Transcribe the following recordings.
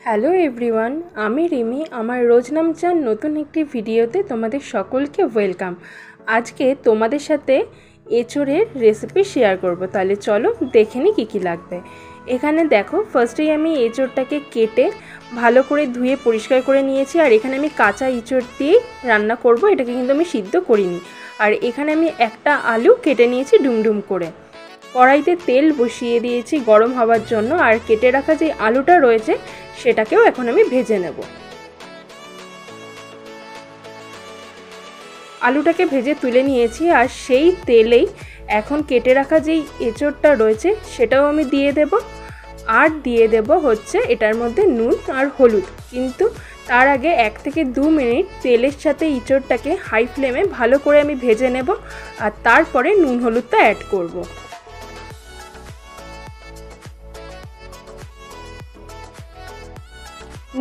Hello everyone, আমি রিমি। আমার রোজনাম চান নতুন একটি ভিডিওতে তোমাদের সকলকে ওয়েলকাম। আজকে তোমাদের সাথে এঁচোড়ের রেসিপি শেয়ার করব। তাহলে চলো দেখে নিই কী কী লাগবে। এখানে দেখো, ফার্স্টেই আমি এঁচোড়টাকে কেটে ভালো করে ধুয়ে পরিষ্কার করে নিয়েছি। আর এখানে আমি কাঁচা এঁচোড় দিয়েই রান্না করব, এটাকে কিন্তু আমি সিদ্ধ করিনি। আর এখানে আমি একটা আলু কেটে নিয়েছি ডুমডুম করে। কড়াইতে তেল বসিয়ে দিয়েছি গরম হওয়ার জন্য। আর কেটে রাখা যে আলুটা রয়েছে সেটাকেও এখন আমি ভেজে নেব। আলুটাকে ভেজে তুলে নিয়েছি। আর সেই তেলেই এখন কেটে রাখা যেই এঁচোড়টা রয়েছে সেটাও আমি দিয়ে দেব। আর দিয়ে দেব হচ্ছে এটার মধ্যে নুন আর হলুদ। কিন্তু তার আগে 1 থেকে 2 মিনিট তেলের সাথে এঁচোড়টাকে হাই ফ্লেমে ভালো করে আমি ভেজে নেব। আর তারপরে নুন হলুদটা অ্যাড করব।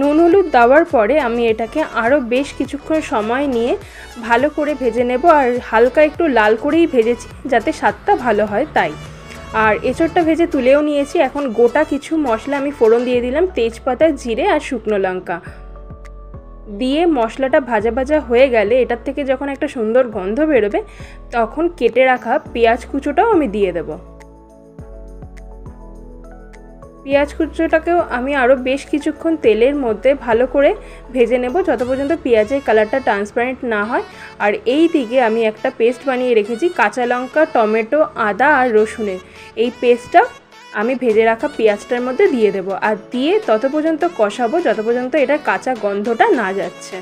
নুন হলুদ দেওয়ার পরে আমি এটাকে আরও বেশ কিছুক্ষণ সময় নিয়ে ভালো করে ভেজে নেব। আর হালকা একটু লাল করেই ভেজেছি যাতে স্বাদটা ভালো হয় তাই। আর এঁচোড়টা ভেজে তুলেও নিয়েছি। এখন গোটা কিছু মশলা আমি ফোড়ন দিয়ে দিলাম, তেজপাতা, জিরে আর শুকনো লঙ্কা দিয়ে মশলাটা ভাজা ভাজা হয়ে গেলে এটার থেকে যখন একটা সুন্দর গন্ধ বেরোবে তখন কেটে রাখা পেঁয়াজ কুচোটাও আমি দিয়ে দেবো। পেঁয়াজ কুচোটাকেও আমি আরও বেশ কিছুক্ষণ তেলের মধ্যে ভালো করে ভেজে নেব যত পর্যন্ত পেঁয়াজের কালারটা ট্রান্সপারেন্ট না হয়। আর এই দিকে আমি একটা পেস্ট বানিয়ে রেখেছি কাঁচা লঙ্কা, টমেটো, আদা আর রসুনের। এই পেস্টটা আমি ভেজে রাখা পেঁয়াজটার মধ্যে দিয়ে দেব। আর দিয়ে তত পর্যন্ত কষাবো যত পর্যন্ত এটার কাঁচা গন্ধটা না যাচ্ছে।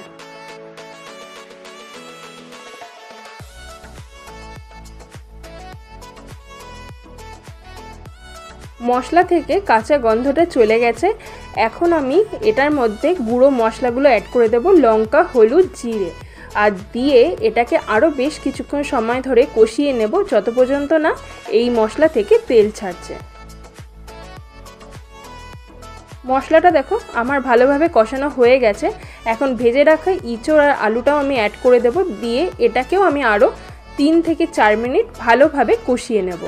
মশলা থেকে কাঁচা গন্ধটা চলে গেছে। এখন আমি এটার মধ্যে গুঁড়ো মশলাগুলো অ্যাড করে দেব, লঙ্কা, হলুদ, জিরে। আর দিয়ে এটাকে আরও বেশ কিছুক্ষণ সময় ধরে কষিয়ে নেব যত পর্যন্ত না এই মশলা থেকে তেল ছাড়ছে। মশলাটা দেখো আমার ভালোভাবে কষানো হয়ে গেছে। এখন ভেজে রাখা এঁচোড় আর আলুটাও আমি অ্যাড করে দেব। দিয়ে এটাকেও আমি আরও 3 থেকে 4 মিনিট ভালোভাবে কষিয়ে নেব।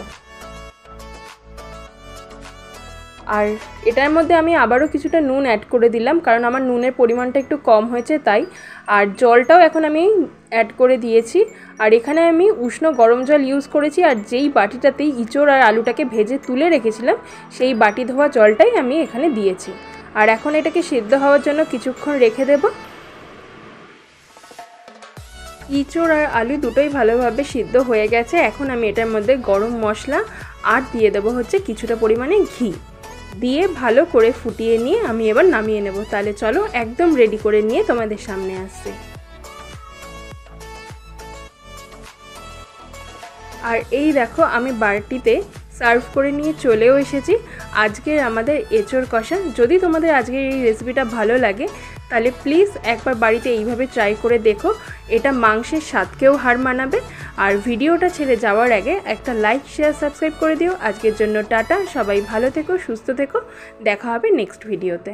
আর এটার মধ্যে আমি আবারও কিছুটা নুন অ্যাড করে দিলাম, কারণ আমার নুনের পরিমাণটা একটু কম হয়েছে তাই। আর জলটাও এখন আমি অ্যাড করে দিয়েছি। আর এখানে আমি উষ্ণ গরম জল ইউজ করেছি। আর যেই বাটিটাতেই এঁচোড় আর আলুটাকে ভেজে তুলে রেখেছিলাম সেই বাটি ধোয়া জলটাই আমি এখানে দিয়েছি। আর এখন এটাকে সিদ্ধ হওয়ার জন্য কিছুক্ষণ রেখে দেব। এঁচোড় আর আলু দুটোই ভালোভাবে সিদ্ধ হয়ে গেছে। এখন আমি এটার মধ্যে গরম মশলা আর দিয়ে দেবো হচ্ছে কিছুটা পরিমাণে ঘি দিয়ে ভালো করে ফুটিয়ে নিয়ে আমি এবার নামিয়ে নেব। তাহলে চলো একদম রেডি করে নিয়ে তোমাদের সামনে আসছে। আর এই দেখো আমি বাটিতে সার্ভ করে নিয়ে চলেও এসেছি আজকের আমাদের এঁচোড় কষা। যদি তোমাদের আজকের এই রেসিপিটা ভালো লাগে তাহলে প্লিজ একবার বাড়িতে এইভাবে ট্রাই করে দেখো। এটা মাংসের স্বাদকেও হার মানাবে। আর ভিডিওটা ছেড়ে যাওয়ার আগে একটা লাইক, শেয়ার, সাবস্ক্রাইব করে দিও। আজকের জন্য টাটা, সবাই ভালো থেকো, সুস্থ থেকো। দেখা হবে নেক্সট ভিডিওতে।